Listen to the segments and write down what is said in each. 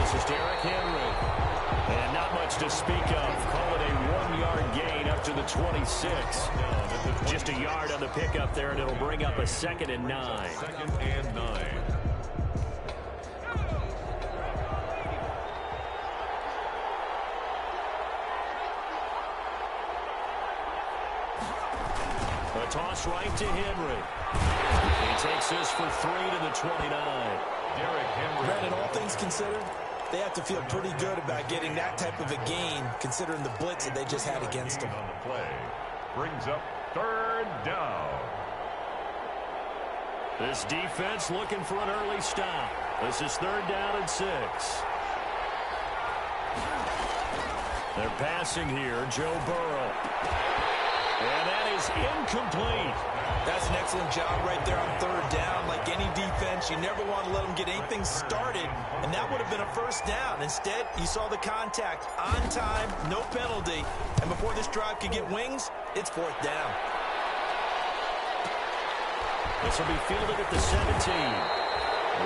This is Derrick Henry. And not much to speak of. Call it a 1-yard gain up to the 26. Just a yard on the pickup there, and it'll bring up a 2nd and 9. 2nd and 9. A toss right to Henry. He takes this for 3 to the 29. Derrick Henry. Brandon, all things considered, they have to feel pretty good about getting that type of a gain, considering the blitz that they just had against them. On the play. Brings up 3rd down. This defense looking for an early stop. This is 3rd down and 6. They're passing here, Joe Burrow. And that is incomplete. That's an excellent job right there on 3rd down. Like any defense, you never want to let them get anything started, and that would have been a 1st down. Instead, you saw the contact on time, no penalty, and before this drive could get wings, it's 4th down. This will be fielded at the 17.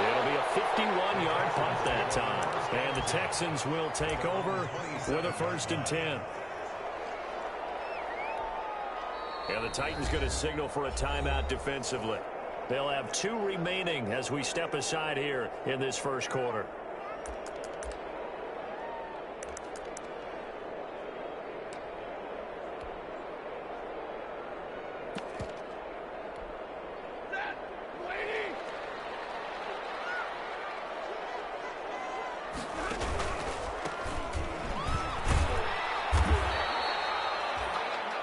It'll be a 51-yard punt that time. And the Texans will take over with a 1st and 10. And the Titans going to signal for a timeout defensively. They'll have 2 remaining as we step aside here in this 1st quarter.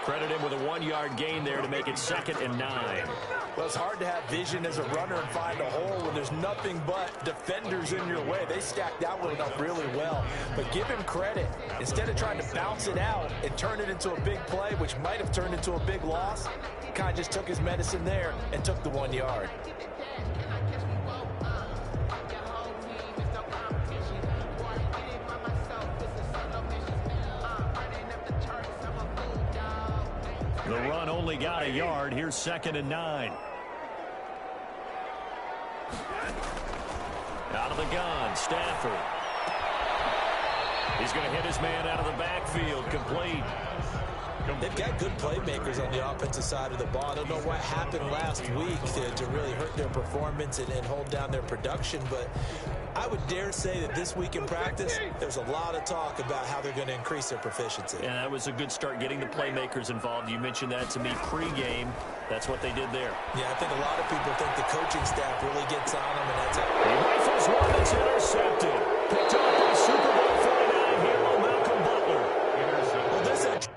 Credit him with a 1-yard gain there to make it 2nd and 9. Well, it's hard to have vision as a runner and find a hole when there's nothing but defenders in your way. They stacked that one up really well. But give him credit. Instead of trying to bounce it out and turn it into a big play, which might have turned into a big loss, kind of just took his medicine there and took the 1 yard. The run only got a yard. Here's 2nd and 9. Out of the gun, Stafford. He's going to hit his man out of the backfield. Complete. They've got good playmakers on the offensive side of the ball. I don't know what happened last week to really hurt their performance and hold down their production, but I would dare say that this week in practice, there's a lot of talk about how they're going to increase their proficiency. Yeah, that was a good start getting the playmakers involved. You mentioned that to me pregame. That's what they did there. Yeah, I think a lot of people think the coaching staff really gets on them, and that's it. He rifles one that's intercepted. Picked up by Super Bowl 49 hero Malcolm Butler. Well, this is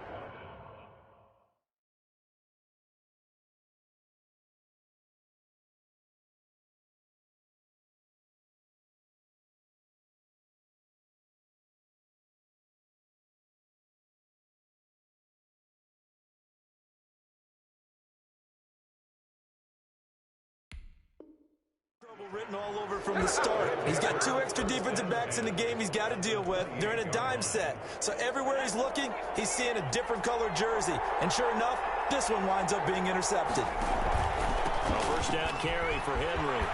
written all over from the start. He's got 2 extra defensive backs in the game he's got to deal with. They're in a dime set. So everywhere he's looking, he's seeing a different colored jersey. And sure enough, this one winds up being intercepted. A 1st down carry for Henry.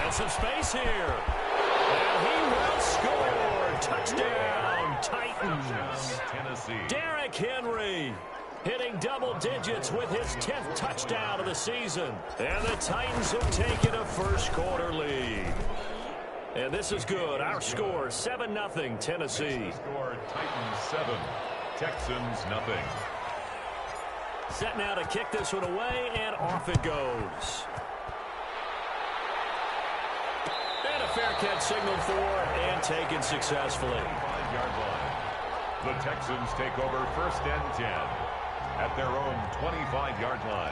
And some space here. And he will score. Touchdown, Titans. Tennessee. Derrick Henry hitting double digits with his 10th touchdown of the season. And the Titans have taken a 1st quarter lead. And this is good. Our score, 7-0 Tennessee. Score Titans 7, Texans nothing. Set now to kick this one away, and off it goes. And a fair catch signaled for and taken successfully. 5-yard line. The Texans take over 1st and 10 at their own 25-yard line.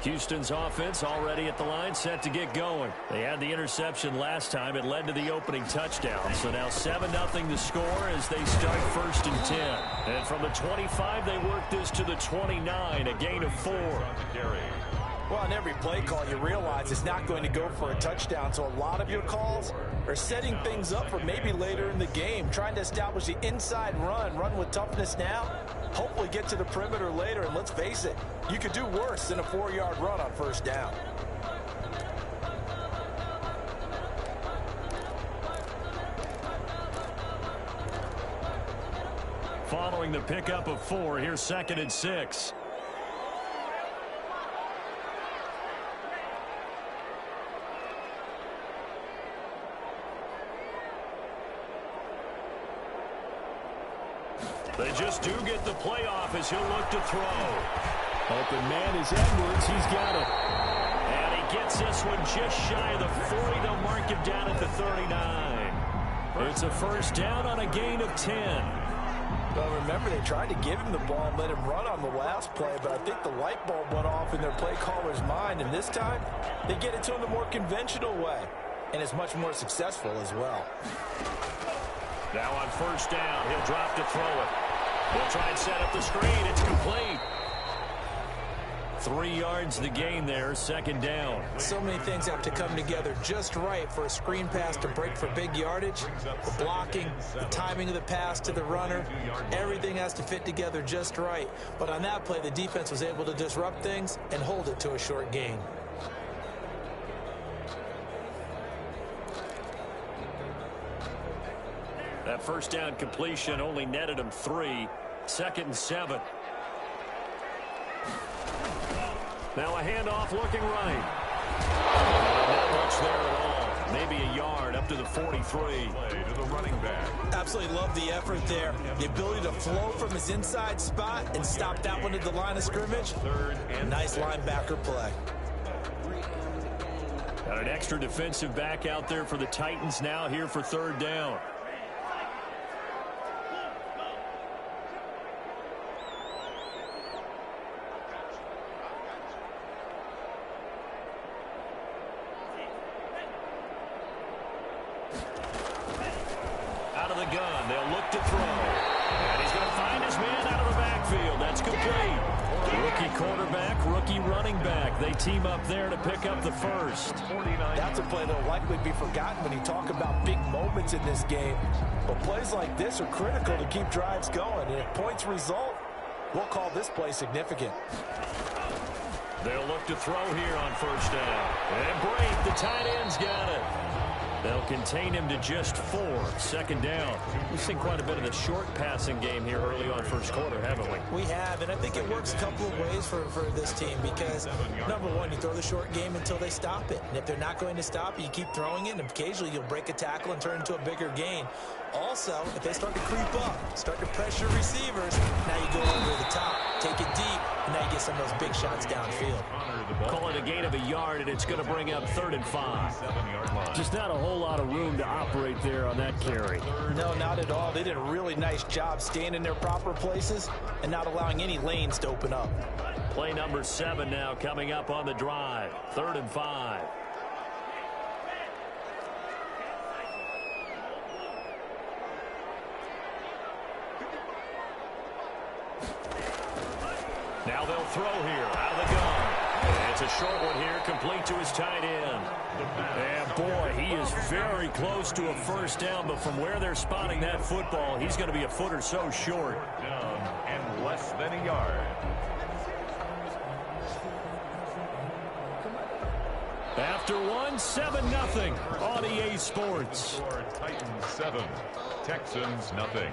Houston's offense already at the line, set to get going. They had the interception last time. It led to the opening touchdown. So now 7-0 the score as they start 1st and 10. And from the 25, they work this to the 29, a gain of 4. Well, on every play call, you realize it's not going to go for a touchdown, so a lot of your calls are setting things up for maybe later in the game, trying to establish the inside run with toughness now, hopefully get to the perimeter later, and let's face it, you could do worse than a 4-yard run on first down. Following the pickup of 4, here's 2nd and 6. They just do get the playoff as he'll look to throw. Open man is Edwards. He's got it. And he gets this one just shy of the 40. They'll mark him down at the 39. It's a first down on a gain of 10. Well, remember, they tried to give him the ball and let him run on the last play, but I think the light bulb went off in their play caller's mind, and this time they get it to him the more conventional way, and it's much more successful as well. Now on first down, he'll drop to throw it. He'll try and set up the screen. It's complete. 3 yards the gain there, 2nd down. So many things have to come together just right for a screen pass to break for big yardage. The blocking, the timing of the pass to the runner, everything has to fit together just right. But on that play, the defense was able to disrupt things and hold it to a short gain. That first down completion only netted him 3. 2nd and 7. Now a handoff looking right. Not much there at all. Maybe a yard up to the 43. Play to the running back. Absolutely love the effort there. The ability to flow from his inside spot and stop that one at the line of scrimmage. 3rd and Nice linebacker play. Got an extra defensive back out there for the Titans now here for 3rd down. Gun. They'll look to throw. And he's going to find his man out of the backfield. That's complete. Rookie quarterback, rookie running back. They team up there to pick up the first. That's a play that will likely be forgotten when you talk about big moments in this game. But plays like this are critical to keep drives going. And if points result, we'll call this play significant. They'll look to throw here on first down. And Brate, the tight end's got it. They'll contain him to just 4. 2nd down. We've seen quite a bit of the short passing game here early on first quarter, haven't we? We have, and I think it works a couple of ways for this team because, number one, you throw the short game until they stop it. And if they're not going to stop it, you keep throwing it, and occasionally you'll break a tackle and turn into a bigger gain. Also, if they start to creep up, start to pressure receivers, now you go over the top, take it deep, and now you get some of those big shots downfield. Call it a gain of a yard, and it's going to bring up 3rd and 5. Just not a whole lot of room to operate there on that carry. No, not at all. They did a really nice job staying in their proper places and not allowing any lanes to open up. Play number 7 now coming up on the drive. 3rd and 5. Now they'll throw here out of the gun. And it's a short one here, complete to his tight end. And boy, he is very close to a first down, but from where they're spotting that football, he's going to be a foot or so short. Down and less than a yard. After one, 7-0 on EA Sports. Titans 7, Texans nothing.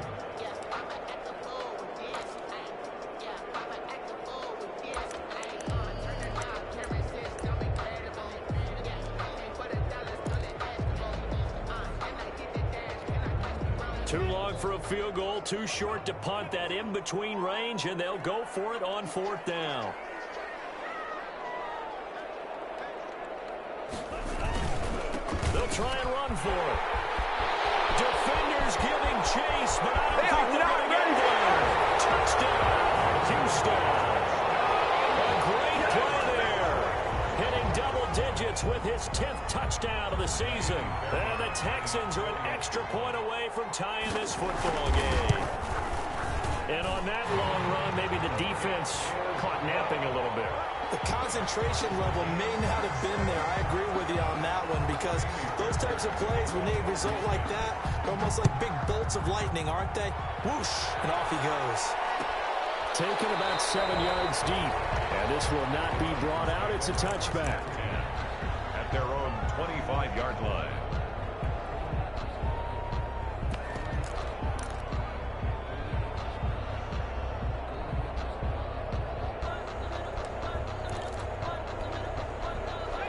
Too long for a field goal, too short to punt. That in-between range, and they'll go for it on 4th down. They'll try and run for it. Defenders giving chase, but I don't think they're going to get there. Touchdown, Houston. A great play there. Hitting double digits with his 10th touchdown of the season. And the Texans are an extra point away from tying this football game. And on that long run, maybe the defense caught napping a little bit. The concentration level may not have been there. I agree with you on that one, because those types of plays, when they result like that, they're almost like big bolts of lightning, aren't they? Whoosh, and off he goes. Taken about 7 yards deep, and this will not be brought out. It's a touchback. At their own 25-yard line.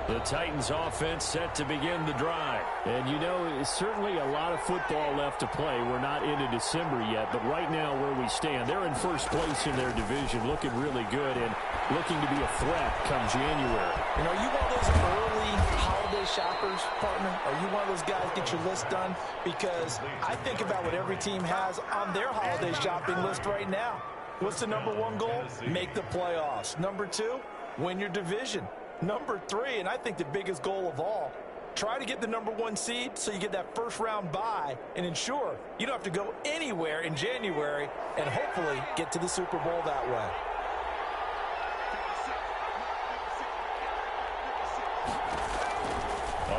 The Titans offense set to begin the drive. And you know, it's certainly a lot of football left to play. We're not into December yet, but right now where we stand, they're in first place in their division, looking really good and looking to be a threat come January. You know, are you one of those early holiday shoppers, partner? Are you one of those guys get your list done? Because I think about what every team has on their holiday shopping list right now. What's the number one goal? Make the playoffs. Number two, win your division. Number three, and I think the biggest goal of all, try to get the number one seed so you get that first round bye and ensure you don't have to go anywhere in January and hopefully get to the Super Bowl that way.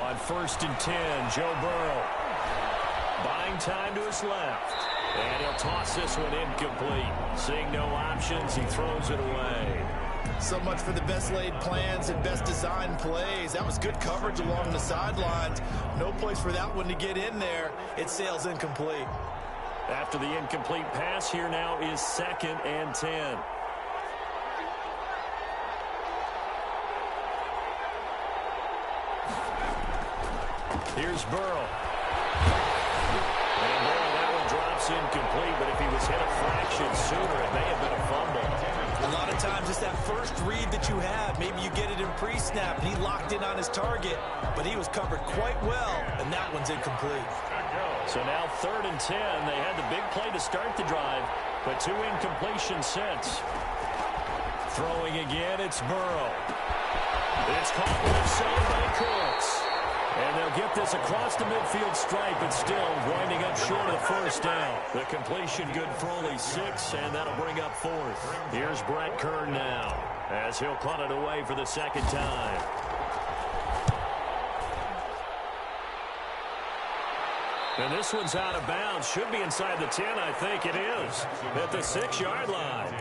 On 1st and 10, Joe Burrow. Buying time to his left. And he'll toss this one incomplete. Seeing no options, he throws it away. So much for the best laid plans and best designed plays. That was good coverage along the sidelines. No place for that one to get in there. It sails incomplete. After the incomplete pass, here now is 2nd and 10. Here's Burrow. And that one drops incomplete, but if he was hit a fraction sooner, it may have been a fumble. A lot of times it's that first read that you have. Maybe you get it in pre-snap, and he locked in on his target, but he was covered quite well, and that one's incomplete. So now 3rd and 10. They had the big play to start the drive, but 2 incompletions since. Throwing again, it's Burrow. It's caught left side by Kurtz. And they'll get this across the midfield stripe, but still winding up short of the first down. The completion good for only 6, and that'll bring up 4th. Here's Brett Kern now, as he'll punt it away for the 2nd time. And this one's out of bounds. Should be inside the 10, I think it is. At the 6-yard line.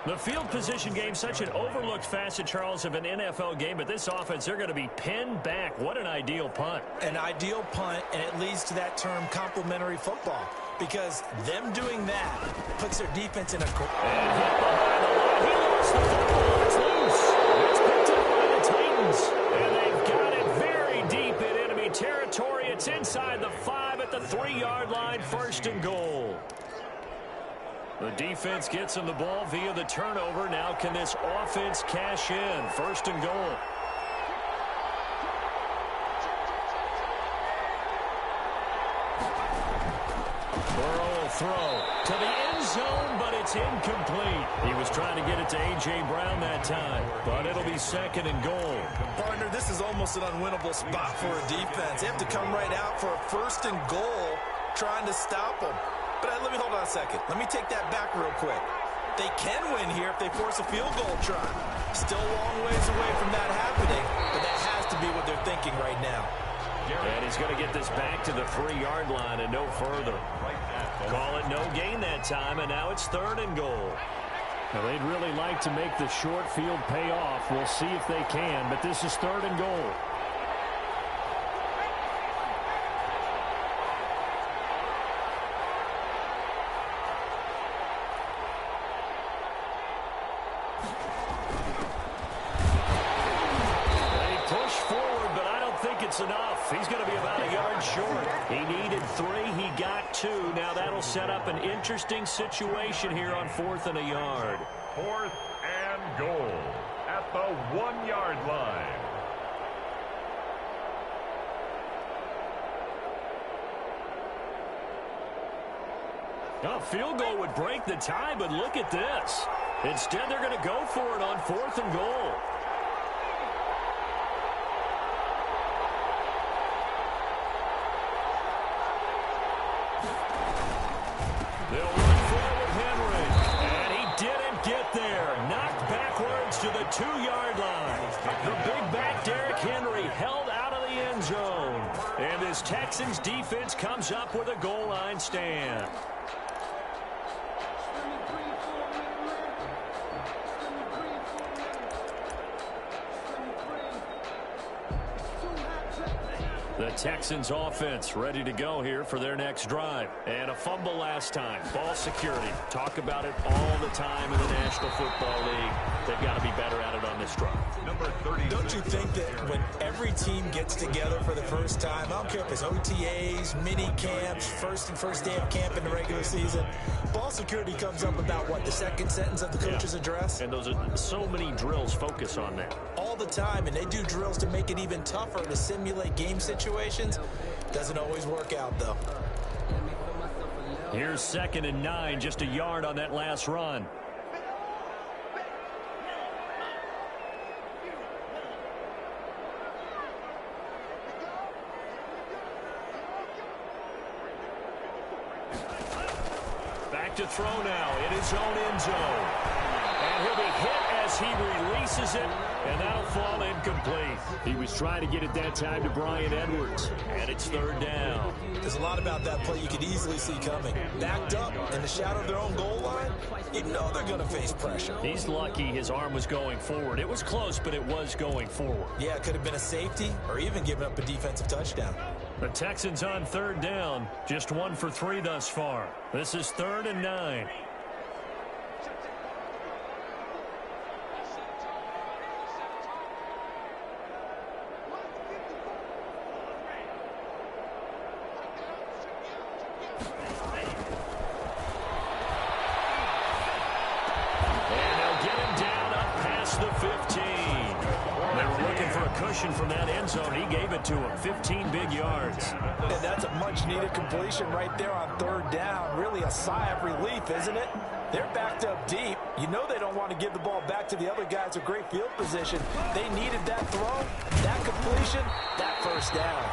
The field position game, such an overlooked facet, Charles, of an NFL game. But this offense, they're going to be pinned back. What an ideal punt. An ideal punt, and it leads to that term complementary football. Because them doing that puts their defense in a... And hit behind the line. He lost the football. It's loose. It's picked up by the Titans. And they've got it very deep in enemy territory. It's inside the 5 at the 3-yard line. 1st and goal. The defense gets him the ball via the turnover. Now can this offense cash in? 1st and goal. Burrow will throw to the end zone, but it's incomplete. He was trying to get it to A.J. Brown that time, but it'll be 2nd and goal. Partner, this is almost an unwinnable spot for a defense. They have to come right out for a 1st and goal trying to stop them. But let me hold on a second. Let me take that back real quick. They can win here if they force a field goal try. Still a long ways away from that happening, but that has to be what they're thinking right now. And he's going to get this back to the 3-yard line and no further. Call it no gain that time, and now it's 3rd and goal. Now, they'd really like to make the short field pay off. We'll see if they can, but this is 3rd and goal. Enough. He's going to be about a yard short. He needed 3. He got 2. Now that'll set up an interesting situation here on 4th and a yard. 4th and goal at the 1-yard line. A field goal would break the tie, but look at this. Instead, they're going to go for it on 4th and goal. They'll run forward Henry, and he didn't get there. Knocked backwards to the the 2-yard line. The big back Derrick Henry held out of the end zone. And this Texans defense comes up with a goal line stand. The Texans offense ready to go here for their next drive. And a fumble last time. Ball security. Talk about it all the time in the National Football League. They've got to be better at it on this drive. Number 30. Don't you think that when every team gets together for the first time, I don't care if it's OTAs, mini camps, first day of camp in the regular season, ball security comes up about, what, the second sentence of the coach's address? And those are so many drills focus on that. All the time, and they do drills to make it even tougher to simulate game situations. Doesn't always work out, though. Here's 2nd and 9, just a yard on that last run. Back to throw now in his own end zone. And he'll be hit as he releases it, and that'll fall incomplete. He was trying to get it that time to Bryan Edwards. And it's 3rd down. There's a lot about that play you could easily see coming. Backed up in the shadow of their own goal line, you know they're going to face pressure. He's lucky his arm was going forward. It was close, but it was going forward. Yeah, it could have been a safety or even given up a defensive touchdown. The Texans on 3rd down, just 1 for 3 thus far. This is 3rd and 9. From that end zone, he gave it to him. 15 big yards. And that's a much-needed completion right there on 3rd down. Really a sigh of relief, isn't it? They're backed up deep. You know they don't want to give the ball back to the other guys with great field position. They needed that throw, that completion, that 1st down.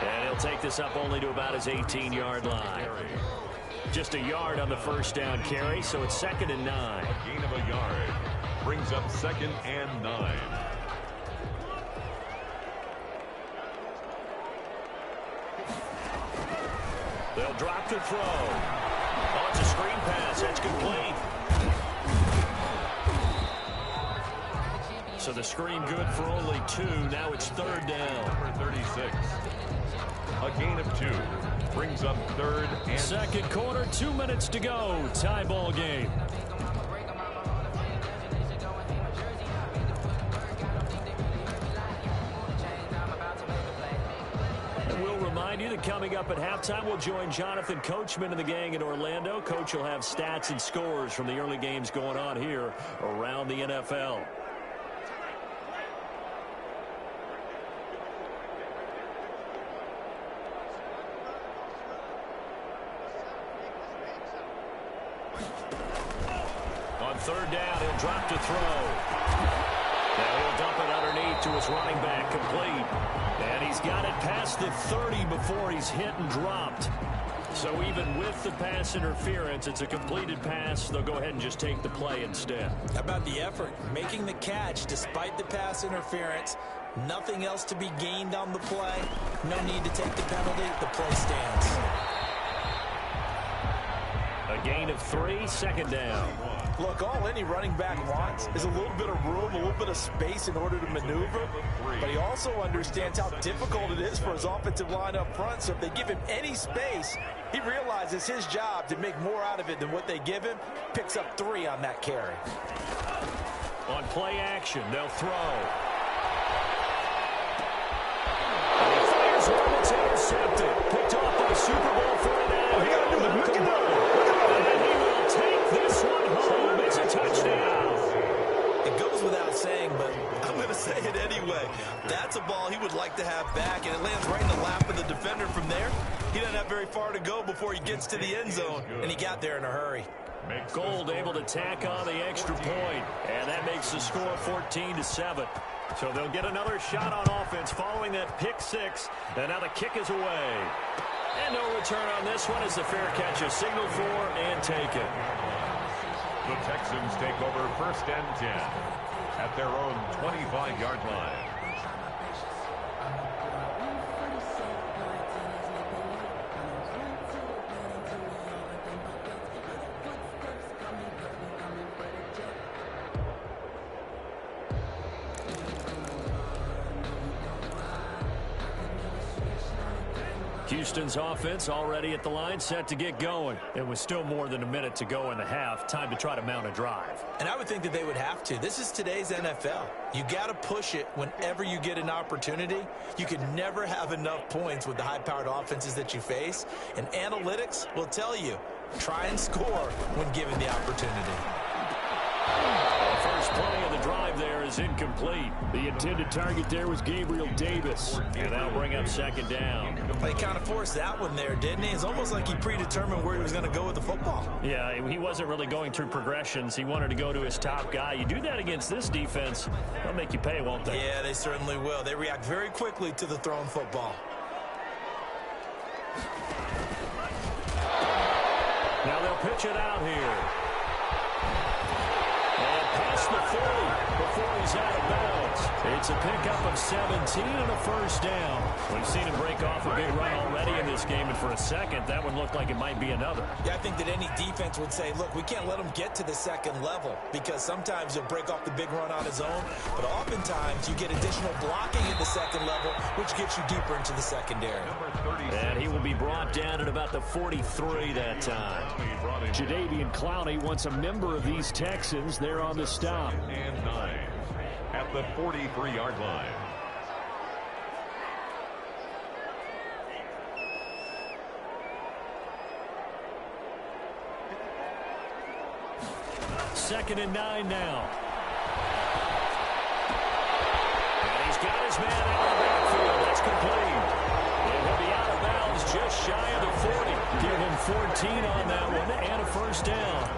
And he'll take this up only to about his 18-yard line. Just a yard on the 1st down carry, so it's 2nd and 9. A gain of a yard brings up 2nd and 9. They'll drop to throw. Oh, it's a screen pass. That's complete. So the screen good for only 2. Now it's 3rd down. Number 36. A gain of 2. Brings up 3rd and... 2nd quarter, 2 minutes to go. Tie ball game. Coming up at halftime, we'll join Jonathan Coachman and the gang in Orlando. Coach will have stats and scores from the early games going on here around the NFL. On 3rd down, he'll drop to throw. Now he'll dump it underneath to his running back, complete. And he's got it past the 30 before he's hit and dropped. So even with the pass interference, it's a completed pass. They'll go ahead and just take the play instead. How about the effort? Making the catch despite the pass interference. Nothing else to be gained on the play. No need to take the penalty. The play stands. A gain of 3, 2nd down. Look, all any running back wants is a little bit of room, a little bit of space in order to maneuver. But he also understands how difficult it is for his offensive line up front. So if they give him any space, he realizes his job to make more out of it than what they give him. Picks up 3 on that carry. On play action, they'll throw. And he fires one that's intercepted. Picked off by Super Bowl 49 hero Malcolm Brown. And he will take this one home. It's a touchdown. It goes without saying, but I'm going to say it anyway. That's a ball he would like to have back, and it lands right in the lap of the defender from there. He doesn't have very far to go before he gets to the end zone, and he got there in a hurry. Gold able to tack on the extra point, and that makes the score 14-7. So they'll get another shot on offense following that pick 6, and now the kick is away. And no return on this one as the fair catch is signaled for and taken. The Texans take over 1st and 10 at their own 25-yard line. Houston's offense already at the line, set to get going. It was still more than a minute to go in the half. Time to try to mount a drive. And I would think that they would have to. This is today's NFL. You got to push it whenever you get an opportunity. You can never have enough points with the high-powered offenses that you face. And analytics will tell you, try and score when given the opportunity. The first play of the drive there is incomplete. The intended target there was Gabriel Davis. And that'll bring up second down. He kind of forced that one there, didn't he? It's almost like he predetermined where he was going to go with the football. Yeah, he wasn't really going through progressions. He wanted to go to his top guy. You do that against this defense, they'll make you pay, won't they? Yeah, they certainly will. They react very quickly to the thrown football. Now they'll pitch it out here. And past the 40 before he's out of bounds. It's a pickup of 17 and a first down. We've seen him break off a big run already in this game, and for a second, that one looked like it might be another. Yeah, I think that any defense would say, look, we can't let him get to the second level because sometimes he'll break off the big run on his own, but oftentimes you get additional blocking at the second level, which gets you deeper into the secondary. And he will be brought down at about the 43 that time. Jadeveon Clowney wants a member of these Texans there on the stop. And 9 at the 43-yard line. Second and 9 now. And he's got his man out of the backfield. That's complete. And he'll be out of bounds just shy of the 40. Give him 14 on that one and a first down.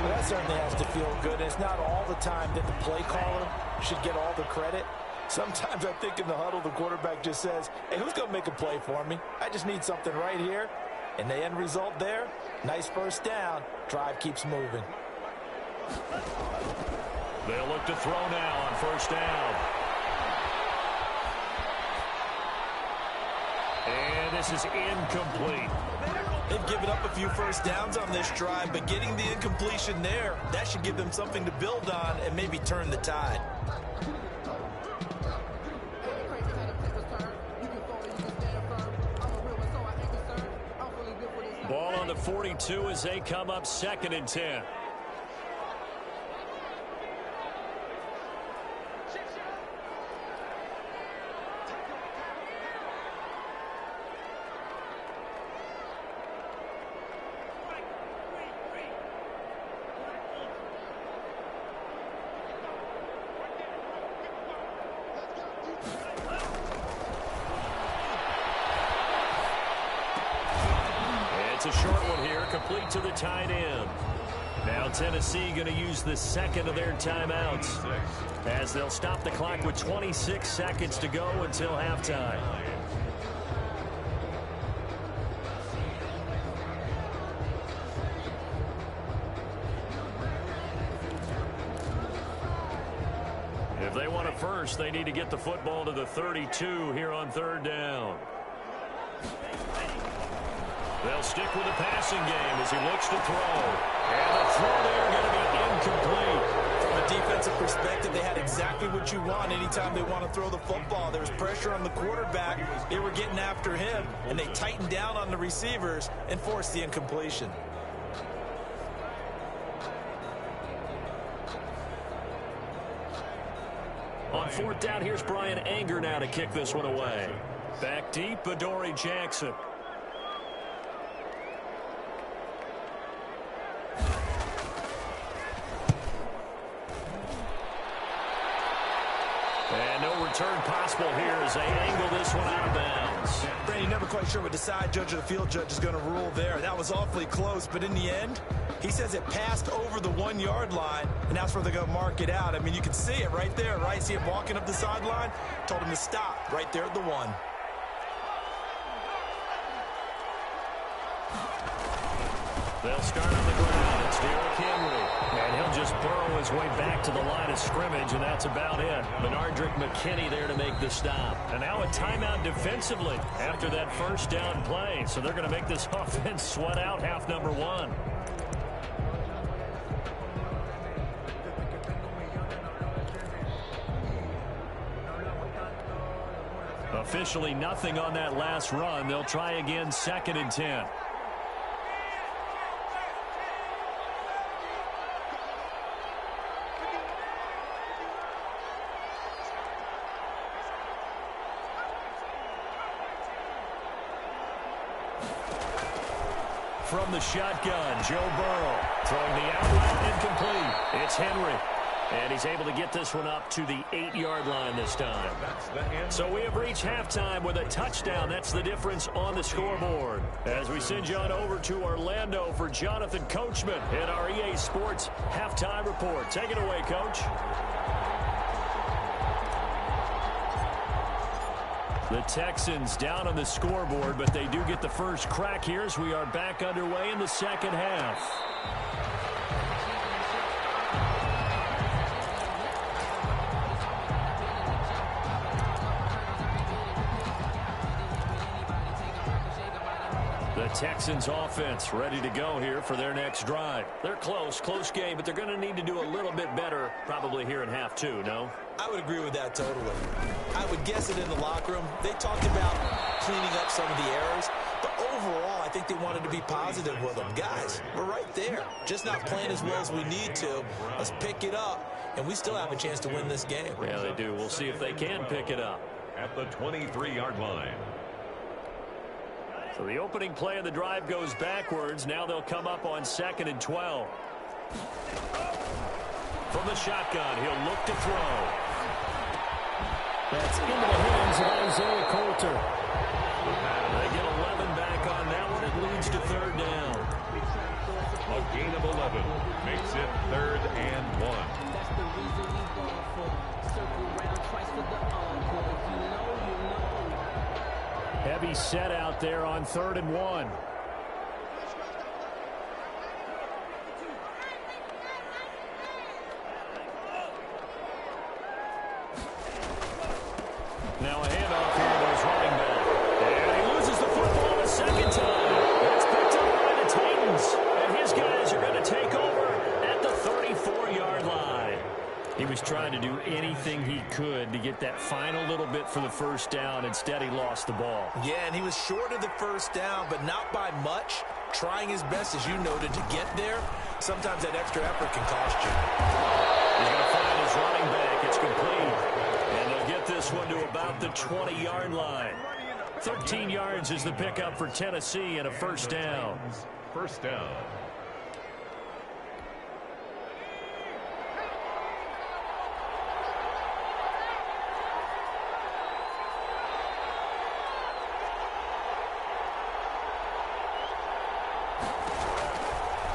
Well, that certainly has to feel good. And it's not all the time that the play caller should get all the credit. Sometimes I think in the huddle, the quarterback just says, hey, who's going to make a play for me? I just need something right here. And the end result there, nice first down. Drive keeps moving. They'll look to throw now on first down. And this is incomplete. They've given up a few first downs on this drive, but getting the incompletion there, that should give them something to build on and maybe turn the tide. Ball on the 42 as they come up second and 10. It's a short one here, complete to the tight end. Now Tennessee going to use the second of their timeouts as they'll stop the clock with 26 seconds to go until halftime. If they want it first, they need to get the football to the 32 here on third down. They'll stick with the passing game as he looks to throw. And the throw there going to be incomplete. From a defensive perspective, they had exactly what you want anytime they want to throw the football. There was pressure on the quarterback. They were getting after him, and they tightened down on the receivers and forced the incompletion. On fourth down, here's Brian Anger now to kick this one away. Back deep, Adoree Jackson. And no return possible here as they angle this one out of bounds. Brandon, you're never quite sure what the side judge or the field judge is going to rule there. That was awfully close, but in the end, he says it passed over the 1 yard line, and that's where they're going to mark it out. I mean, you can see it right there, right? See him walking up the sideline? Told him to stop right there at the 1. They'll start on the ground. It's Derrick Henry. And he'll just burrow his way back to the line of scrimmage, and that's about it. Benardrick McKinney there to make the stop. And now a timeout defensively after that first down play. So they're going to make this offense sweat out half number one. Officially nothing on that last run. They'll try again 2nd and 10. From the shotgun, Joe Burrow throwing the outlet incomplete. It's Henry. And he's able to get this one up to the 8-yard line this time. So we have reached halftime with a touchdown. That's the difference on the scoreboard. As we send you on over to Orlando for Jonathan Coachman in our EA Sports halftime report. Take it away, Coach. The Texans down on the scoreboard, but they do get the first crack here as we are back underway in the second half. The Texans offense ready to go here for their next drive. They're close game, but they're going to need to do a little bit better probably here in half two, no? I would agree with that totally. I would guess it in the locker room. They talked about cleaning up some of the errors, but overall I think they wanted to be positive with them. Guys, we're right there. Just not playing as well as we need to. Let's pick it up, and we still have a chance to win this game. Yeah, they do. We'll see if they can pick it up. At the 23-yard line. So the opening play of the drive goes backwards. Now they'll come up on 2nd and 12. From the shotgun, he'll look to throw. That's into the hands of Isaiah Coulter. They get 11 back on that one. It leads to 3rd down. A gain of 11 makes it 3rd and 1. That's the reason we going for. Circle round twice for the encore. You know. Heavy set out there on 3rd and 1. Now a handoff here to his running back. And he loses the football a second time. It's picked up by the Titans. And his guys are going to take over at the 34-yard line. He was trying to do anything he could to get that final little bit for the first down. Instead, he lost the ball. Yeah, and he was short of the first down, but not by much. Trying his best, as you noted, to get there. Sometimes that extra effort can cost you. He's going to find his running back. It's complete. And they'll get this one to about the 20-yard line. 13 yards is the pickup for Tennessee and a first down. First down.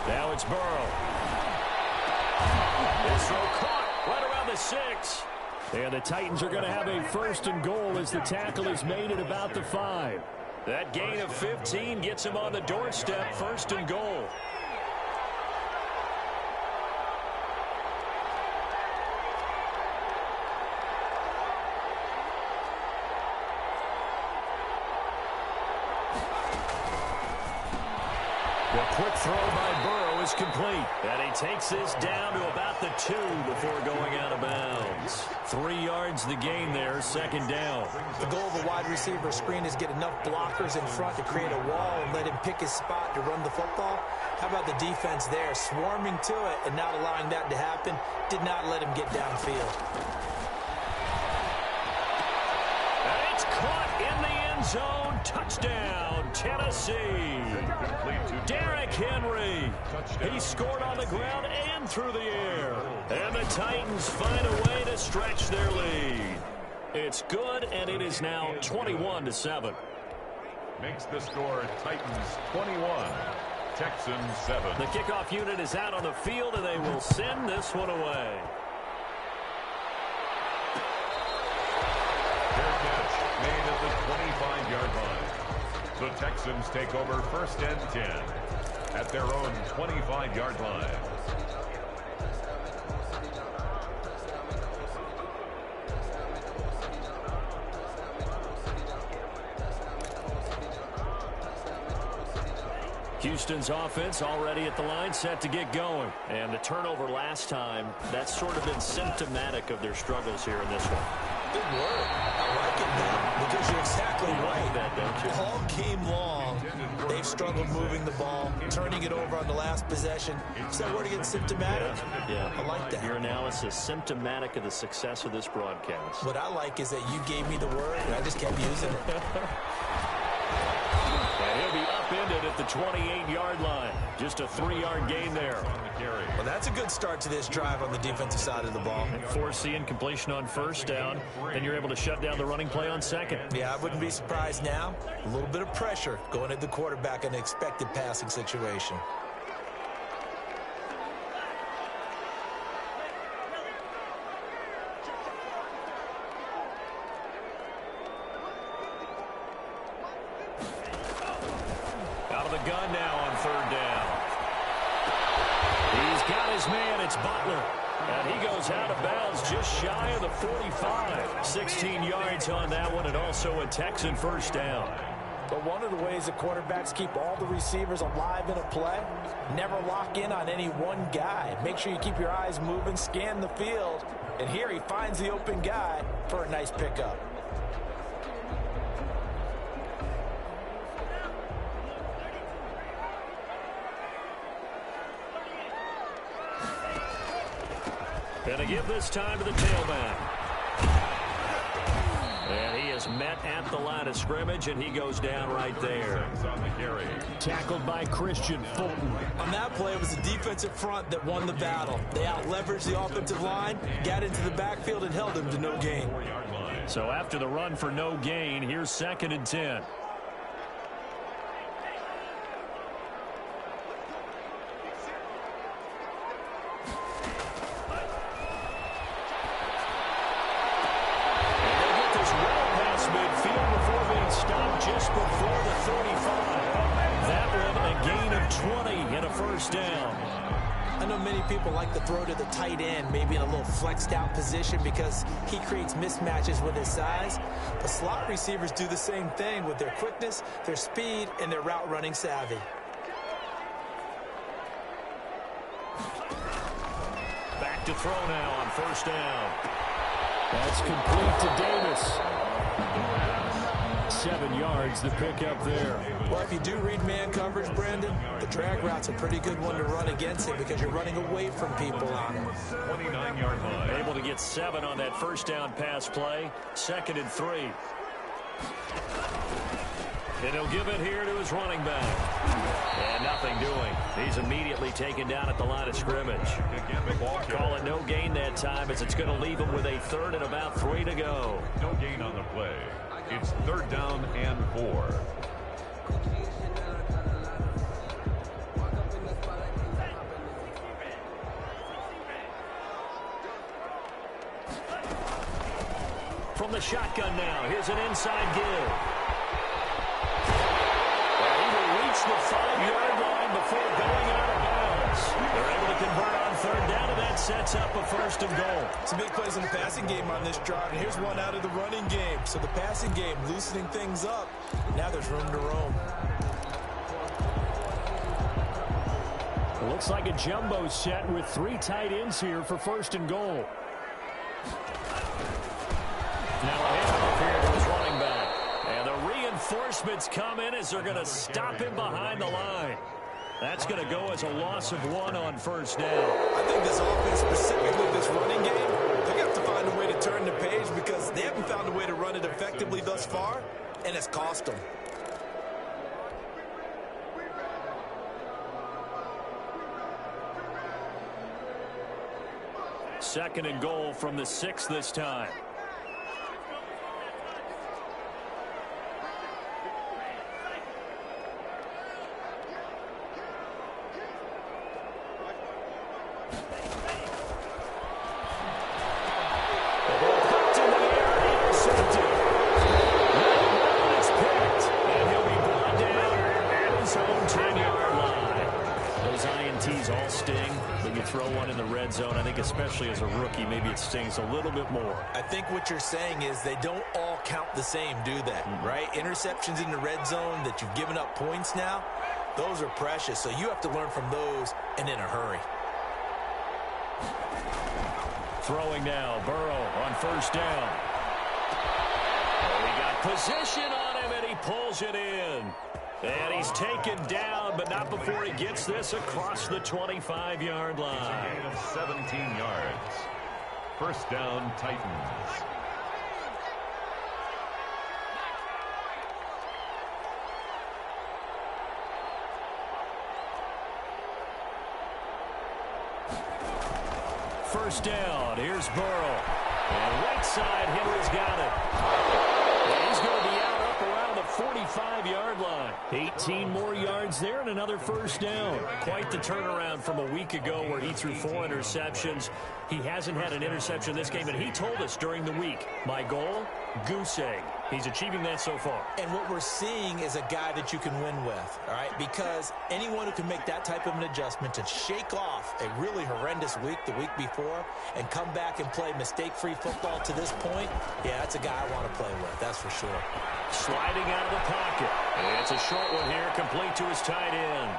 Now it's Burrow. This throw caught right around the 6. And the Titans are going to have a 1st and goal as the tackle is made at about the 5. That gain of 15 gets him on the doorstep. 1st and goal. The quick throw by Burrow is complete. And he takes this down to about the 2 before going out of bounds. 3 yards the gain there, 2nd down. The goal of a wide receiver screen is get enough blockers in front to create a wall and let him pick his spot to run the football. How about the defense there, swarming to it and not allowing that to happen? Did not let him get downfield. And it's caught in the end zone. Touchdown, Tennessee. Derrick Henry. He scored on the ground and through the air. And the Titans find a way to stretch their lead. It's good, and it is now 21-7. Makes the score Titans 21, Texans 7. The kickoff unit is out on the field, and they will send this one away. Fair catch made at the 25-yard line. The Texans take over 1st and 10. at their own 25-yard line. Houston's offense already at the line, set to get going. And the turnover last time, that's sort of been symptomatic of their struggles here in this one. Good word. I like it, man, because you're exactly right. That, don't you? All game long, they've struggled moving the ball, turning it over on the last possession. Is that word again, symptomatic? Yeah. I like that. Your analysis, symptomatic of the success of this broadcast. What I like is that you gave me the word, and I just kept using it. And he'll be upended at the 28-yard line. Just a 3-yard gain there. Well, that's a good start to this drive on the defensive side of the ball. And force the incompletion on first down. Then you're able to shut down the running play on second. Yeah, I wouldn't be surprised now. A little bit of pressure going at the quarterback in an expected passing situation. Gun now on third down. He's got his man. It's Butler. And he goes out of bounds just shy of the 45. 16 yards on that one, and also a Texan first down. But one of the ways the quarterbacks keep all the receivers alive in a play, never lock in on any one guy. Make sure you keep your eyes moving, scan the field. And here he finds the open guy for a nice pickup. And to give this time to the tailback. And he is met at the line of scrimmage, and he goes down right there. Tackled by Christian Fulton. On that play, it was the defensive front that won the battle. They out-leveraged the offensive line, got into the backfield, and held him to no gain. So after the run for no gain, here's 2nd and 10. Just before the 35. That one a gain of 20 and a first down. I know many people like to throw to the tight end, maybe in a little flexed out position because he creates mismatches with his size. But slot receivers do the same thing with their quickness, their speed, and their route running savvy. Back to throw now on first down. That's complete to Davis. 7 yards, the pickup there. Well, if you do read man coverage, Brandon, the drag route's a pretty good one to run against it because you're running away from people on him. 29-yard line. Able to get 7 on that first down pass play. 2nd and 3. And he'll give it here to his running back. And nothing doing. He's immediately taken down at the line of scrimmage. Call it no gain that time as it's going to leave him with a 3rd and about 3 to go. No gain on the play. It's 3rd down and 4. From the shotgun now, here's an inside give. And he will reach the 5-yard line before going out of bounds. They're able to convert on 3rd down, and that sets up a 1st and goal. Some big plays in the passing game on this drive, and here's one out of the running game. So the passing game loosening things up. Now there's room to roam. Looks like a jumbo set with 3 tight ends here for 1st and goal. Now a handoff here to his running back. And the reinforcements come in as they're going to stop him behind the line. That's going to go as a loss of 1 on first down. I think this offense, specifically this running game, they're going to have to find a way to turn the page because they haven't found a way to run it effectively thus far, and it's cost them. Second and goal from the 6 this time. PATs all sting, but you throw one in the red zone, I think especially as a rookie, maybe it stings a little bit more. I think what you're saying is they don't all count the same, do they? Right? Interceptions in the red zone that you've given up points now, those are precious. So you have to learn from those and in a hurry. Throwing now, Burrow on first down. He got position on him, and he pulls it in. And he's taken down, but not before he gets this across the 25-yard line. Gain of 17 yards. First down, Titans. First down, here's Burrow. And right side, Henry's got it. And he's going to be out up around the 45-yard line. 18 more yards there and another first down. Quite the turnaround from a week ago where he threw 4 interceptions. He hasn't had an interception this game, and he told us during the week, my goal, goose egg. He's achieving that so far. And what we're seeing is a guy that you can win with, all right? Because anyone who can make that type of an adjustment to shake off a really horrendous week the week before and come back and play mistake-free football to this point, yeah, that's a guy I want to play with, that's for sure. Sliding out of the pocket. It's a short one here, complete to his tight end.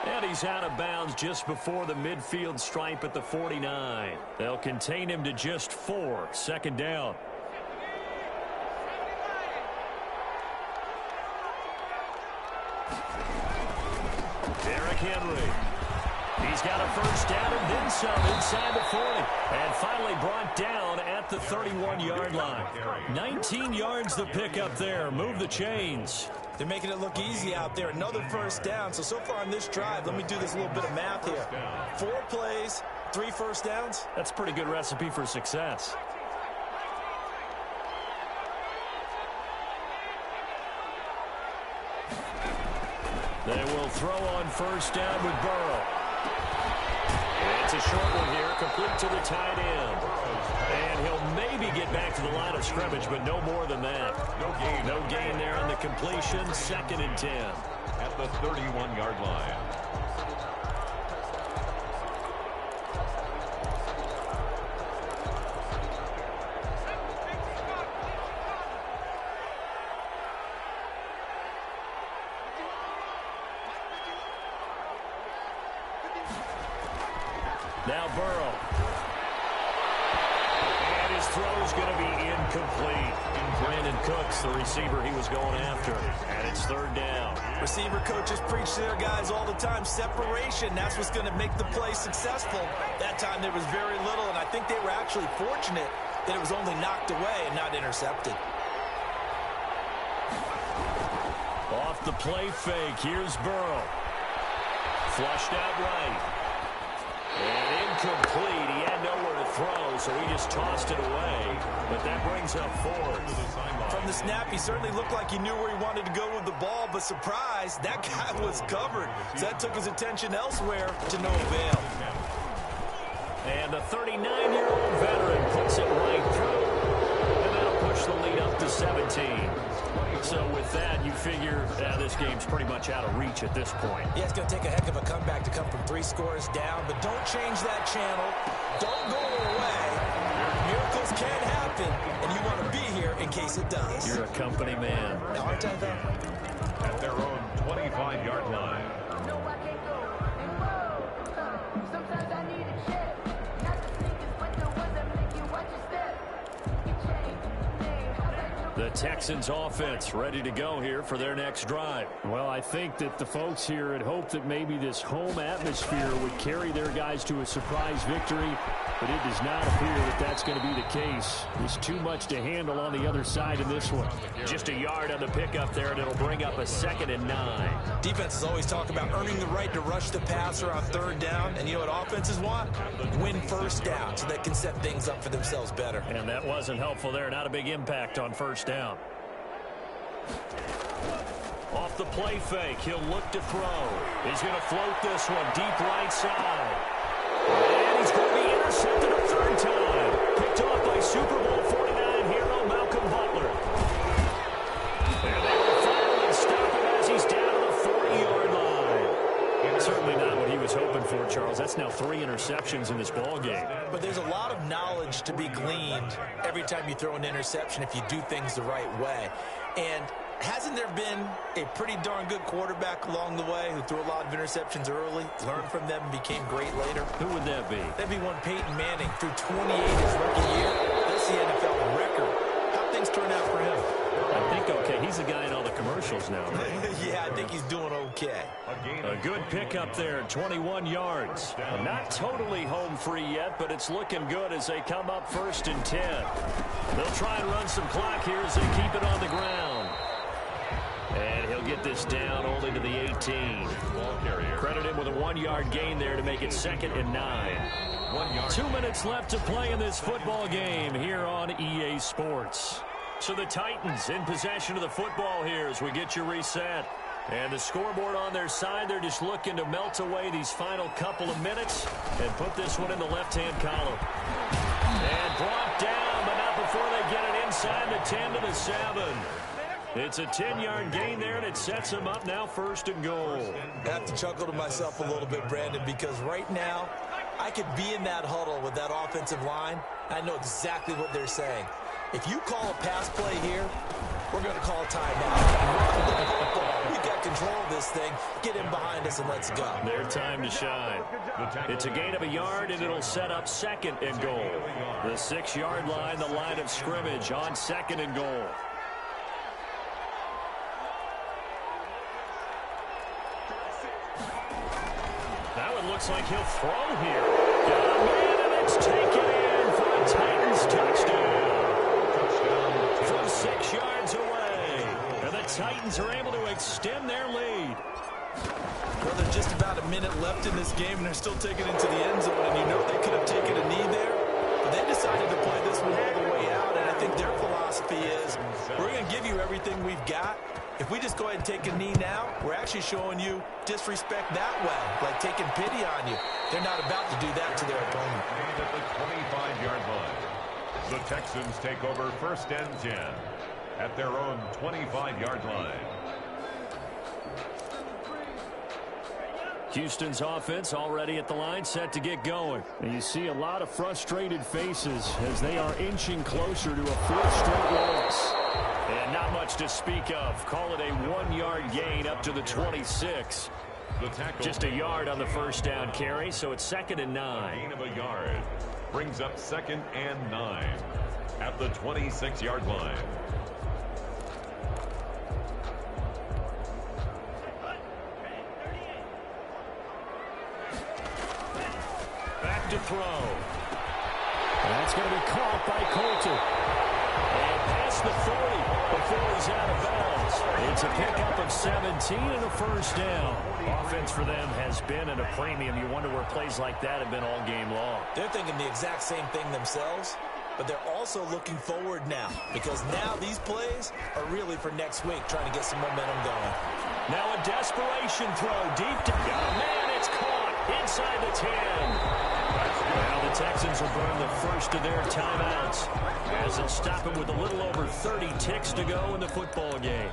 And he's out of bounds just before the midfield stripe at the 49. They'll contain him to just 4. Second down. Derrick Henry. He's got a first down and then some inside the 40. And finally brought down at the 31-yard line. 19 yards the pickup there. Move the chains. They're making it look easy out there. Another first down. So far on this drive, let me do this little bit of math here. 4 plays, 3 first downs. That's a pretty good recipe for success. They will throw on first down with Burrow. It's a short one here, complete to the tight end. And he'll maybe get back to the line of scrimmage, but no more than that. No gain there on the completion. 2nd and 10. At the 31-yard line. Now Burrow. And his throw's going to be incomplete. Brandon Cooks, the receiver he was going after. And it's 3rd down. Receiver coaches preach to their guys all the time. Separation, that's what's going to make the play successful. That time there was very little, and I think they were actually fortunate that it was only knocked away and not intercepted. Off the play fake, here's Burrow. Flushed out right. And incomplete. He had nowhere to throw, so he just tossed it away. But that brings up 4th. From the snap, he certainly looked like he knew where he wanted to go with the ball, but surprise, that guy was covered. So that took his attention elsewhere to no avail. And the 39-year-old veteran puts it right through. And that'll push the lead up to 17. So with that, you figure this game's pretty much out of reach at this point. Yeah, it's going to take a heck of a comeback to come from 3 scores down, but don't change that channel. Don't go away. Miracles can happen, and you want to be here in case it does. You're a company man. Aren't I, though? At their own 25-yard line. No, I can't go. And whoa, sometimes I need a check. Not the sneakers, but the ones that make you watch your step. You change your name. How about The Texans offense ready to go here for their next drive. Well, I think that the folks here had hoped that maybe this home atmosphere would carry their guys to a surprise victory, but it does not appear that that's going to be the case. There's too much to handle on the other side in this one. Just a yard on the pickup there, and it'll bring up a 2nd and 9. Defenses always talk about earning the right to rush the passer on 3rd down, and you know what offenses want? Win first down so they can set things up for themselves better. And that wasn't helpful there. Not a big impact on first down. Off the play fake, he'll look to throw. He's going to float this one deep right side. And he's going to be intercepted a 3rd time. Picked off by Super Bowl 49 hero Malcolm Butler. And they will finally stop him as he's down to the 40-yard line. Certainly not what he was was hoping for, Charles. That's now 3 interceptions in this ball game. But there's a lot of knowledge to be gleaned every time you throw an interception if you do things the right way. And hasn't there been a pretty darn good quarterback along the way who threw a lot of interceptions early, learned from them, and became great later? Who would that be? That'd be one Peyton Manning. Threw 28 his rookie year. That's the NFL record. How things turn out for him? I think okay. He's the guy in all the commercials now, right? Yeah, I think he's doing okay. A good pickup there, 21 yards. Not totally home free yet, but it's looking good as they come up 1st and 10. They'll try and run some clock here as they keep it on the ground. And he'll get this down only to the 18. Credit him with a 1-yard gain there to make it 2nd and 9. 1 yard. 2 minutes left to play in this football game here on EA Sports. So the Titans in possession of the football here as we get you reset. And the scoreboard on their side, they're just looking to melt away these final couple of minutes and put this one in the left-hand column. And brought down, but not before they get it inside the 10 to the 7. It's a 10-yard gain there, and it sets them up now 1st and goal. I have to chuckle to myself a little bit, Brandon, because right now I could be in that huddle with that offensive line. I know exactly what they're saying. If you call a pass play here, we're going to call a timeout. We've got control of this thing. Get in behind us and let's go. Their time to shine. It's a gain of a yard, and it'll set up 2nd and goal. The 6-yard line, the line of scrimmage on 2nd and goal. Now it looks like he'll throw here. Got a man, and it's taken in for a Titans touchdown. From 6 yards away. And the Titans are able to extend their lead. Well, there's just about a minute left in this game, and they're still taking it to the end zone. And you know they could have taken a knee there, but they decided to play this one all the way out. And I think their philosophy is, we're going to give you everything we've got. If we just go ahead and take a knee now, we're actually showing you disrespect that way, like taking pity on you. They're not about to do that to their opponent. At the 25-yard line, the Texans take over 1st and 10 at their own 25-yard line. Houston's offense already at the line, set to get going. And you see a lot of frustrated faces as they are inching closer to a 4th straight loss. And not much to speak of. Call it a 1-yard gain up to the 26. The tackle. Just a yard on the 1st down carry, so it's 2nd and 9. Gain of a yard brings up 2nd and 9 at the 26-yard line. Back to throw. That's going to be caught by Coulter. And past the 40 before he's out of bounds. It's a pickup of 17 and a 1st down. Offense for them has been at a premium. You wonder where plays like that have been all game long. They're thinking the exact same thing themselves, but they're also looking forward now, because now these plays are really for next week, trying to get some momentum going. Now a desperation throw deep down. Man, it's caught inside the 10. Now the Texans will burn the 1st of their timeouts as they'll stop him with a little over 30 ticks to go in the football game.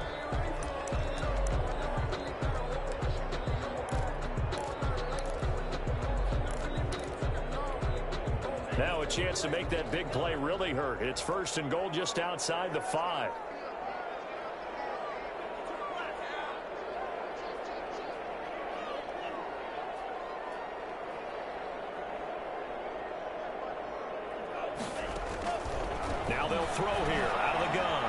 Now a chance to make that big play really hurt. It's 1st and goal just outside the 5. Now they'll throw here out of the gun.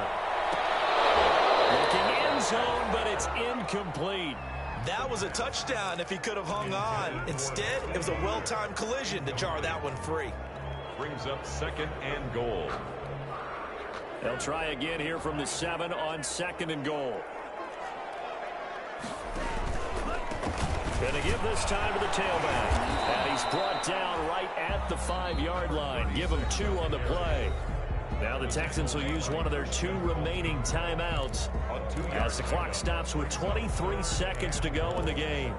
Looking end zone, but it's incomplete. That was a touchdown if he could have hung on. Instead, it was a well-timed collision to jar that one free. Brings up 2nd and goal. They'll try again here from the 7 on 2nd and goal. Going to give this time to the tailback. And he's brought down right at the 5-yard line. Give him 2 on the play. Now the Texans will use one of their 2 remaining timeouts as the clock stops with 23 seconds to go in the game.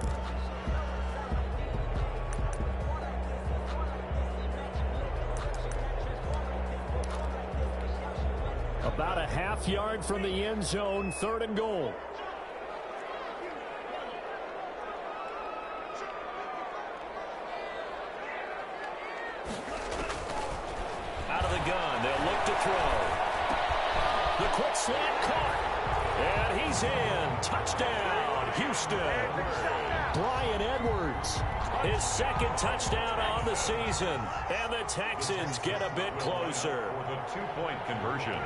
About a half yard from the end zone, 3rd and goal. throw. The quick slant caught. And he's in. Touchdown, Houston. Bryan Edwards. His second touchdown on the season. And the Texans get a bit closer. For the two-point conversion.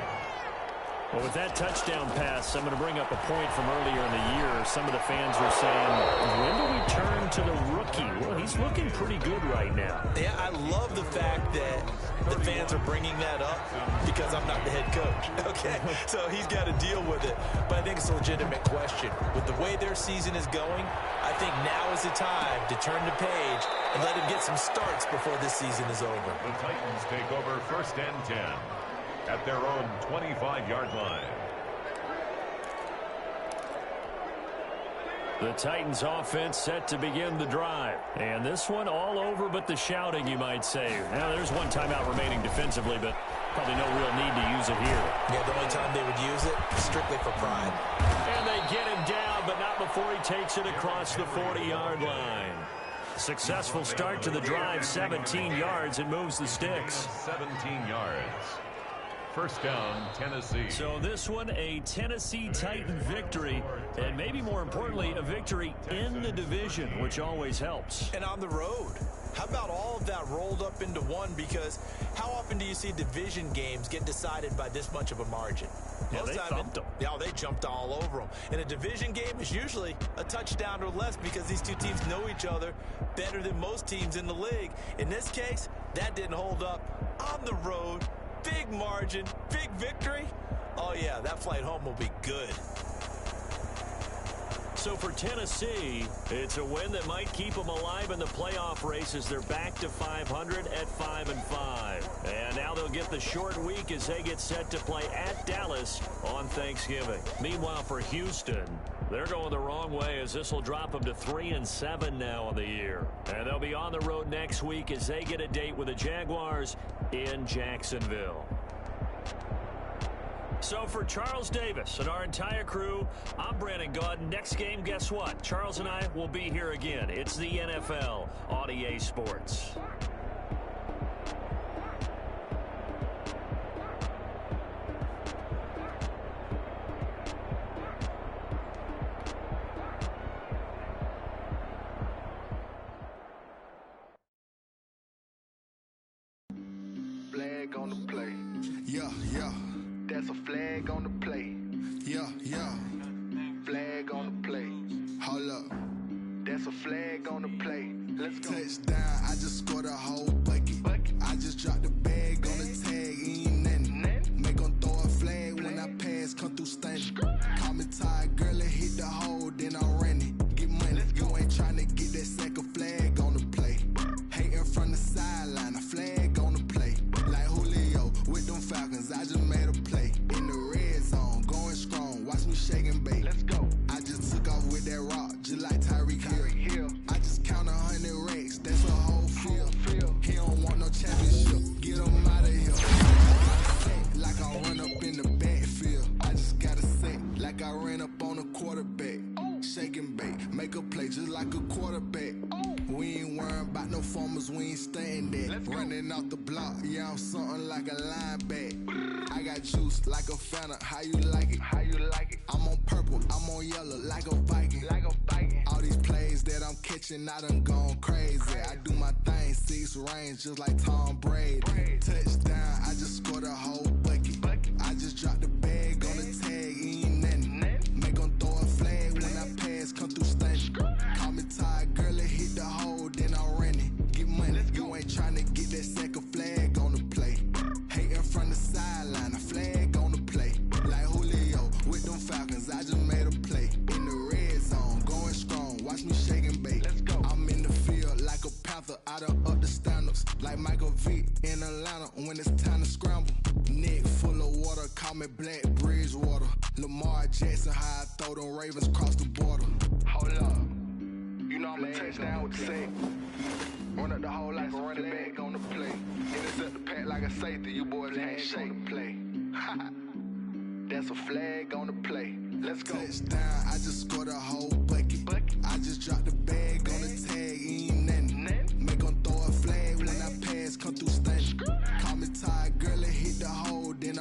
Well, with that touchdown pass, I'm going to bring up a point from earlier in the year. Some of the fans were saying, when do we turn to the rookie? Well, he's looking pretty good right now. Yeah, I love the fact that the fans are bringing that up because I'm not the head coach. Okay, so he's got to deal with it. But I think it's a legitimate question. With the way their season is going, I think now is the time to turn the page and let him get some starts before this season is over. The Titans take over 1st and 10 at their own 25-yard line. The Titans offense set to begin the drive. And this one all over but the shouting, you might say. Now, there's one timeout remaining defensively, but probably no real need to use it here. Yeah, the only time they would use it, strictly for pride. And they get him down, but not before he takes it across the 40-yard line. Successful start to the drive, 17 yards, and moves the sticks. 17 yards. 1st down, Tennessee. So this one, a Tennessee Titan victory, and maybe more importantly, a victory in the division, which always helps. And on the road. How about all of that rolled up into one? Because how often do you see division games get decided by this much of a margin? Yeah, they thumped them. Yeah, they jumped all over them. And a division game is usually a touchdown or less because these two teams know each other better than most teams in the league. In this case, that didn't hold up. On the road, big margin, big victory. Oh, yeah, that flight home will be good. So for Tennessee, it's a win that might keep them alive in the playoff race as they're back to 500 at 5-5. And now they'll get the short week as they get set to play at Dallas on Thanksgiving. Meanwhile, for Houston, they're going the wrong way as this will drop them to 3-7 now on the year. And they'll be on the road next week as they get a date with the Jaguars in Jacksonville. So for Charles Davis and our entire crew, I'm Brandon Gaud. Next game, guess what? Charles and I will be here again. It's the NFL on EA Sports. Flag on the play. Yeah, yeah. That's a flag on the play. Yeah, yeah. Flag on the play. Hold up. That's a flag on the play. Let's go. Touchdown, I just scored a whole bucket. I just dropped the bag on the tag, ain't nothing. Make them throw a flag when I pass, come through stunning. Call me tired, girl, and hit the hole, then I'm running. Get money, you ain't trying to get that second flag on the play. Hating from the sideline, a flag on the play. Like Julio with them Falcons, I just made a play. In the red zone, going strong, watch me shake and bake. Let's go. I just took off with that rock, just like Tyreek Hill. I just count 100 racks, that's a whole field. He don't want no championship, get him out of here. Like I run up in the backfield, I just gotta say, like I ran up on a quarterback. Shake and bake, make a play just like a quarterback. We ain't worrying about no formers, we ain't staying there. Running off the block, yeah, I'm something like a linebacker. I got juice like a Fanta, how you like it? How you like it? I'm on purple, I'm on yellow, like a Viking. All these plays that I'm catching, I done gone crazy. I do my thing, 6 range, just like Tom Brady. Touchdown, I just scored a whole bucket. I just dropped the bag on the tag, ain't nothing. Make them throw a flag when I pass, come through stunning. Call me tired, girl, and hit the hole, then I'm running. Get money, you ain't trying to get that second flag on the play. Hating from the sideline, a flag on the play. Like Julio with them Falcons, I just made a play. In the red zone, going strong, watch me shake and bake. Let's go. I'm in the field like a panther, I done up the standards. Like Michael Vick in Atlanta when it's time to scramble. Neck full of water, call me Black Bridgewater. Lamar Jackson, how I throw them Ravens across the border. Hold up. You know I'm a touchdown with the sack. Run up the hole like a running back on the play. Intercept the pack like a safety, you boys ain't shake the play. That's a flag on the play. Let's go. Touchdown, I just scored a whole bucket. I just dropped the bag on the tag, ain't nothing. Make them throw a flag when I pass, come through stunning. Call me tired, girl, and hit the hole, then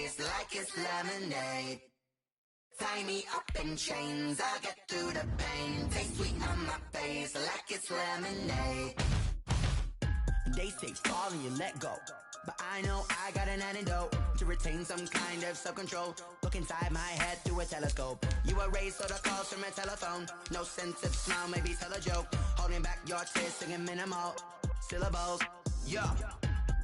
face like it's lemonade. Tie me up in chains, I'll get through the pain. Taste sweet on my face like it's lemonade. They say fall and you let go, but I know I got an antidote to retain some kind of self-control. Look inside my head through a telescope. You erase all the calls from a telephone. No sense of smile, maybe tell a joke. Holding back your tears, singing minimal syllables. Yeah,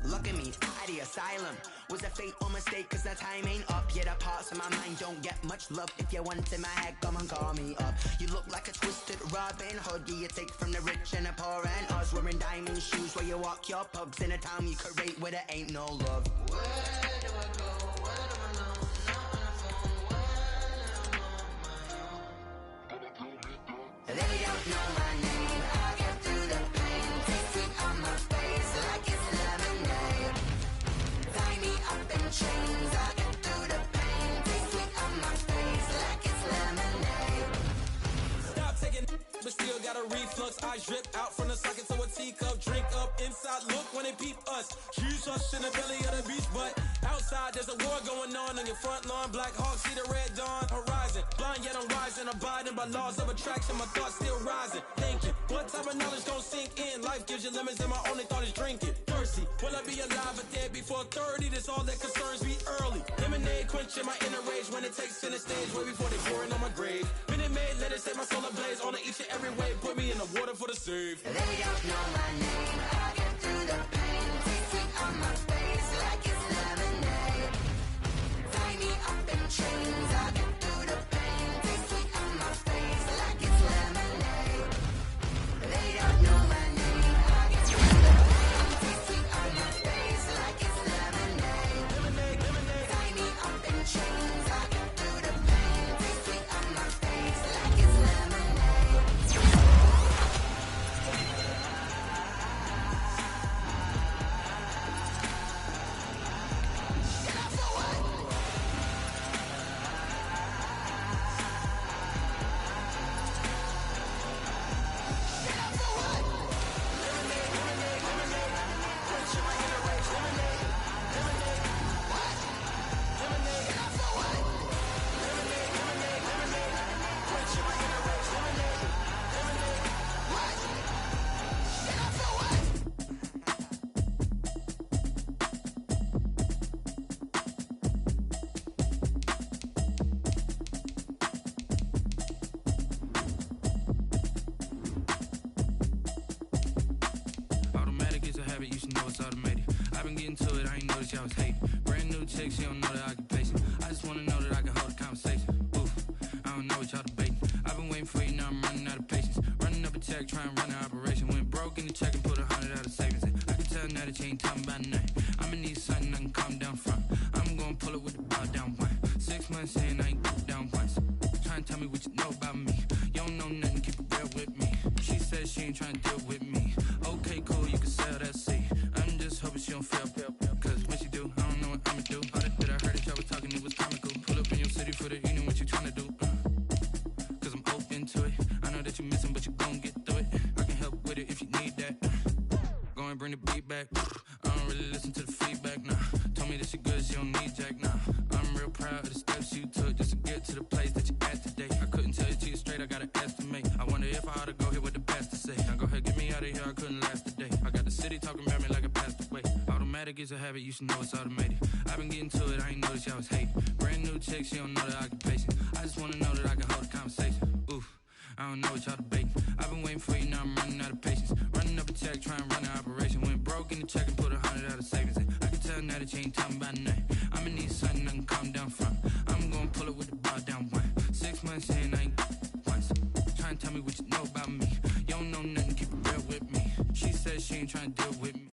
look at me, out the asylum. Was a fate or mistake, cause the time ain't up. Yeah, the parts of my mind don't get much love. If you want in my head, come and call me up. You look like a twisted Robin Hood. Yeah, you take from the rich and the poor and us. Wearing diamond shoes where you walk your pugs. In a town you create where there ain't no love. Where do I go? Where do I know? Not on the phone, when I'm on my own. They don't know my name, I get through the pain. Taste sweet on my face like it's lemonade. Tie me up in chains, I get through the pain. Taste sweet on my face like it's lemonade. Stop taking, but still got a reflux. Eyes drip out from the socket to a teacup. Drink up inside, look when they peep us. Choose us in the belly of the beast, but outside there's a war going on your front lawn. Black Hawk, see the red dawn horizon. Blind yet I'm rising, abiding by laws of attraction. My thoughts still rising, thinking what type of knowledge gon' sink in? Life gives you lemons and my only thought is drinking. Thirsty, will I be alive or dead before 30? That's all that concerns me early. Lemonade quenching my inner rage when it takes center stage, way before they pouring on my grave. Minute Maid, let it set my soul ablaze. On each and every way, put me in the water for the save. They don't know my name, I get through the pain. Taste sweet on my face like it's lemonade. Tie me up in chains, I get through the pain. Taste sweet on my face like it's lemonade. They don't know my name, I get through the pain. Taste sweet on my face like it's lemonade. Tie me up in chains, I get through the pain. Taste sweet on my face like it's lemonade. Automatic is a habit, you should know it's automated. I've been getting to it, I ain't noticed y'all was hating. Brand new chick, she don't know the occupation. I just wanna know that I can hold a conversation. Oof, I don't know what y'all debating. I've been waiting for you, now I'm running out of patience. Running up a check, trying to run an operation. Went broke in the check and put 100 out of savings in. I can tell now that you ain't talking about nothing. I'ma need something I can calm down from. I'm gonna pull it with the bow down one. 6 months in, I ain't down once. Trying to tell me what you know about me. You don't know nothing, keep it real with me. She said she ain't trying to deal with me. Okay, cool, you can sell that seed. I'm just hoping she don't fail. Cause when she do, I don't know what I'ma do. All that I heard that y'all was talking, it was comical. Pull up in your city for the evening, what you trying to do? Cause I'm open to it. I know that you're missing, but you gon' get through it. I can help with it if you need that. Go and bring the beat back. I don't really listen to the feedback, nah. Told me that she good, she don't need jack, nah. I'm real proud of the steps you took just to get to the place that you at today. I couldn't tell you to you straight, I gotta estimate. I wonder if I ought to go here with the best to say. Now go ahead, get me out of here, I couldn't last today. I got the city talking about me like I passed away. Automatic is a habit, you should know it's automated. I've been getting to it, I ain't noticed y'all was hating. Brand new chick, she don't know the occupation. I just wanna know that I can hold a conversation. Oof, I don't know what y'all debating. I've been waiting for you, now I'm running out of patience. Running up a check, trying to run an operation. Went broke in the check and put 100 out of savings in. I can tell now that you ain't talking about nothing. I'ma need something I can calm down from. I'm gonna pull it with the bow down one. 6 months in, I ain't once. Trying to tell me what you know about me. You don't know nothing, keep it real with me. She said she ain't trying to deal with me.